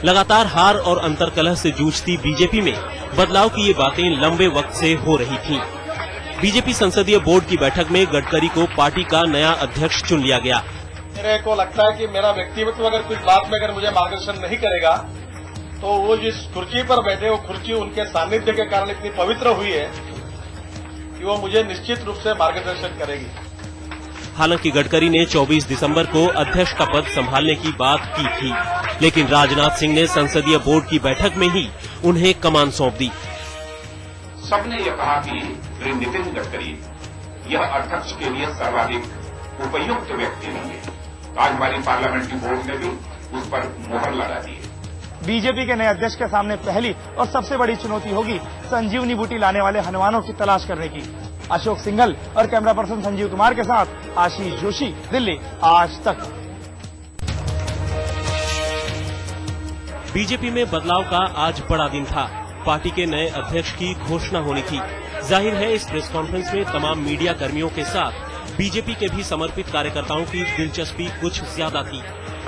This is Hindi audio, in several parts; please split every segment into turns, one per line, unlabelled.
लगातार हार और अंतर्कलह से जूझती बीजेपी में बदलाव की ये बातें लंबे वक्त से हो रही थीं। बीजेपी संसदीय बोर्ड की बैठक में गडकरी को पार्टी का नया अध्यक्ष चुन लिया गया।
मेरे को लगता है कि मेरा व्यक्तित्व अगर कुछ बात में अगर मुझे मार्गदर्शन नहीं करेगा तो वो जिस कुर्सी पर बैठे वो कुर्सी उनके सानिध्य के कारण इतनी पवित्र हुई है कि वो मुझे निश्चित रूप से मार्गदर्शन करेगी।
हालांकि गडकरी ने 24 दिसंबर को अध्यक्ष का पद संभालने की बात की थी, लेकिन राजनाथ सिंह ने संसदीय बोर्ड की बैठक में ही उन्हें कमान सौंप दी।
सबने ये कहा कि श्री नितिन गडकरी यह अध्यक्ष के लिए सर्वाधिक उपयुक्त व्यक्ति होंगे। आज हमारी पार्लियामेंट्री बोर्ड ने भी उस पर मोहर लगा दी है।
बीजेपी के नए अध्यक्ष के सामने पहली और सबसे बड़ी चुनौती होगी संजीवनी बूटी लाने वाले हनुमानों की तलाश करने की। अशोक सिंघल और कैमरा पर्सन संजीव कुमार के साथ आशीष जोशी, दिल्ली, आज तक।
बीजेपी में बदलाव का आज बड़ा दिन था। पार्टी के नए अध्यक्ष की घोषणा होनी थी। जाहिर है इस प्रेस कॉन्फ्रेंस में तमाम मीडिया कर्मियों के साथ बीजेपी के भी समर्पित कार्यकर्ताओं की दिलचस्पी कुछ ज्यादा थी।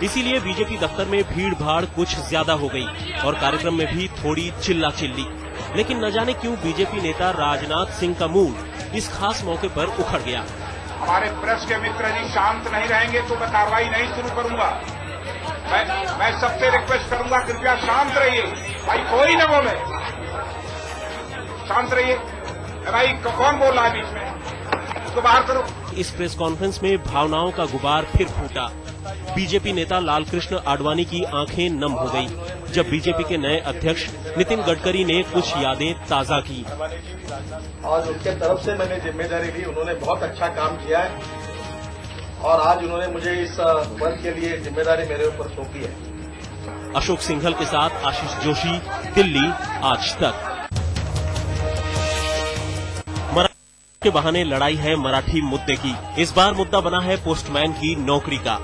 इसीलिए बीजेपी दफ्तर में भीड़ भाड़ कुछ ज्यादा हो गई और कार्यक्रम में भी थोड़ी चिल्ला चिल्ली। लेकिन न जाने क्यों बीजेपी नेता राजनाथ सिंह का मूड इस खास मौके पर उखड़ गया।
हमारे प्रेस के मित्र जी शांत नहीं रहेंगे तो मैं कार्रवाई नहीं शुरू करूंगा। मैं सबसे रिक्वेस्ट करूंगा, कृपया शांत रहिए। भाई कोई न बोले, शांत रहिए। भाई कौन बोल रहा है बीच में, उसको बाहर करो।
इस प्रेस कॉन्फ्रेंस में भावनाओं का गुबार फिर फूटा। बीजेपी नेता लालकृष्ण आडवाणी की आंखें नम हो गई जब बीजेपी के नए अध्यक्ष नितिन गडकरी ने कुछ यादें ताजा की।
और उनके तरफ से मैंने जिम्मेदारी ली, उन्होंने बहुत अच्छा काम किया है और आज उन्होंने मुझे इस वर्ग के लिए जिम्मेदारी मेरे ऊपर सौंपी है।
अशोक सिंघल के साथ आशीष जोशी, दिल्ली, आज तक। के बहाने लड़ाई है मराठी मुद्दे की। इस बार मुद्दा बना है पोस्टमैन की नौकरी का।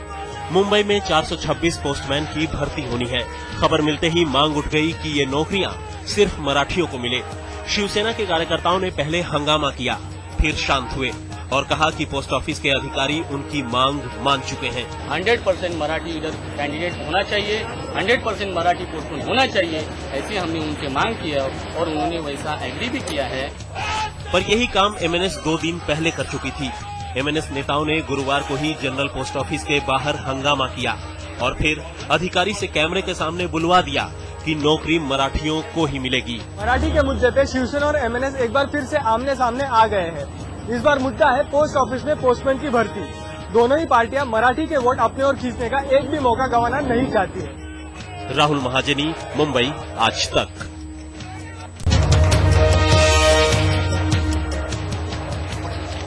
मुंबई में 426 पोस्टमैन की भर्ती होनी है। खबर मिलते ही मांग उठ गई कि ये नौकरियां सिर्फ मराठियों को मिले। शिवसेना के कार्यकर्ताओं ने पहले हंगामा किया, फिर शांत हुए और कहा कि पोस्ट ऑफिस के अधिकारी उनकी मांग मान चुके हैं।
100% मराठी इधर कैंडिडेट होना चाहिए, 100% मराठी पोस्टमैन होना चाहिए, ऐसी हमने उनके मांग की है और उन्होंने वैसा एग्री भी किया है।
पर यही काम एमएनएस 2 दिन पहले कर चुकी थी। एमएनएस नेताओं ने गुरुवार को ही जनरल पोस्ट ऑफिस के बाहर हंगामा किया और फिर अधिकारी से कैमरे के सामने बुलवा दिया कि नौकरी मराठियों को ही मिलेगी।
मराठी के मुद्दे पे शिवसेना और एमएनएस एक बार फिर से आमने सामने आ गए हैं। इस बार मुद्दा है पोस्ट ऑफिस में पोस्टमैन की भर्ती। दोनों ही पार्टियां मराठी के वोट अपने ओर खींचने का एक भी मौका गंवाना नहीं चाहती है।
राहुल महाजनी, मुंबई, आज तक।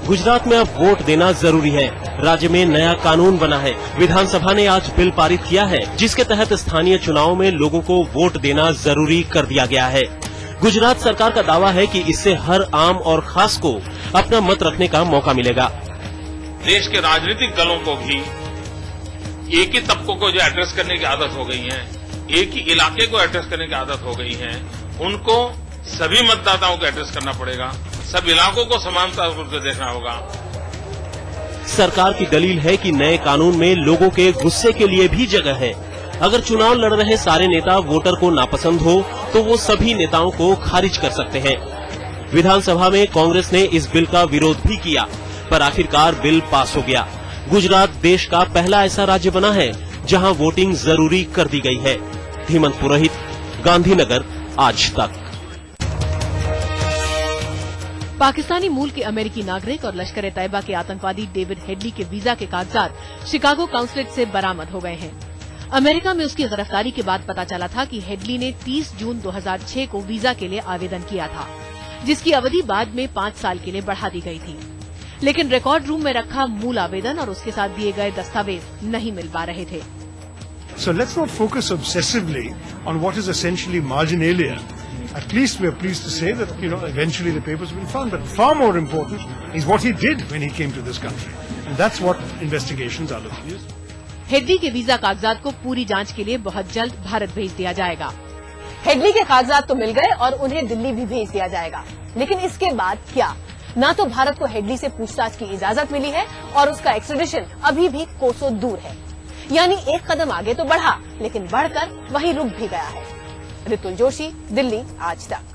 गुजरात में अब वोट देना जरूरी है। राज्य में नया कानून बना है। विधानसभा ने आज बिल पारित किया है जिसके तहत स्थानीय चुनाव में लोगों को वोट देना जरूरी कर दिया गया है। गुजरात सरकार का दावा है कि इससे हर आम और खास को अपना मत रखने का मौका मिलेगा।
देश के राजनीतिक दलों को भी एक ही तबकों को जो एड्रेस करने की आदत हो गई है, एक ही इलाके को एड्रेस करने की आदत हो गई है, उनको सभी मतदाताओं को एड्रेस करना पड़ेगा। सब इलाकों को समानता से देखना होगा।
सरकार की दलील है कि नए कानून में लोगों के गुस्से के लिए भी जगह है। अगर चुनाव लड़ रहे सारे नेता वोटर को नापसंद हो तो वो सभी नेताओं को खारिज कर सकते हैं। विधानसभा में कांग्रेस ने इस बिल का विरोध भी किया, पर आखिरकार बिल पास हो गया। गुजरात देश का पहला ऐसा राज्य बना है जहां वोटिंग जरूरी कर दी गई है। धीमंत पुरोहित, गांधीनगर, आज तक।
पाकिस्तानी मूल के अमेरिकी नागरिक और लश्कर ए तैयबा के आतंकवादी डेविड हेडली के वीजा के कागजात शिकागो काउंसलेट से बरामद हो गए हैं। अमेरिका में उसकी गिरफ्तारी के बाद पता चला था कि हेडली ने 30 जून 2006 को वीजा के लिए आवेदन किया था, जिसकी अवधि बाद में 5 साल के लिए बढ़ा दी गई थी। लेकिन रिकॉर्ड रूम में रखा मूल आवेदन और उसके साथ दिए गए दस्तावेज नहीं मिल पा रहे थे।
So let's not focus obsessively on what is essentially marginalia. At least we are pleased to say that, eventually the papers have been found. But far more important is what he did when he came to this country. And that's what investigations are looking at.
Headley के वीजा कागजात को पूरी जांच के लिए बहुत जल्द भारत भेज दिया जाएगा।
हेडली के कागजात तो मिल गए और उन्हें दिल्ली भी भेज दिया जाएगा, लेकिन इसके बाद क्या? न तो भारत को हेडली से पूछताछ की इजाजत मिली है और उसका एक्स्ट्रेडिशन अभी भी कोसों दूर है। यानी एक कदम आगे तो बढ़ा, लेकिन बढ़कर वहीं रुक भी गया है। ऋतुल जोशी, दिल्ली, आज तक।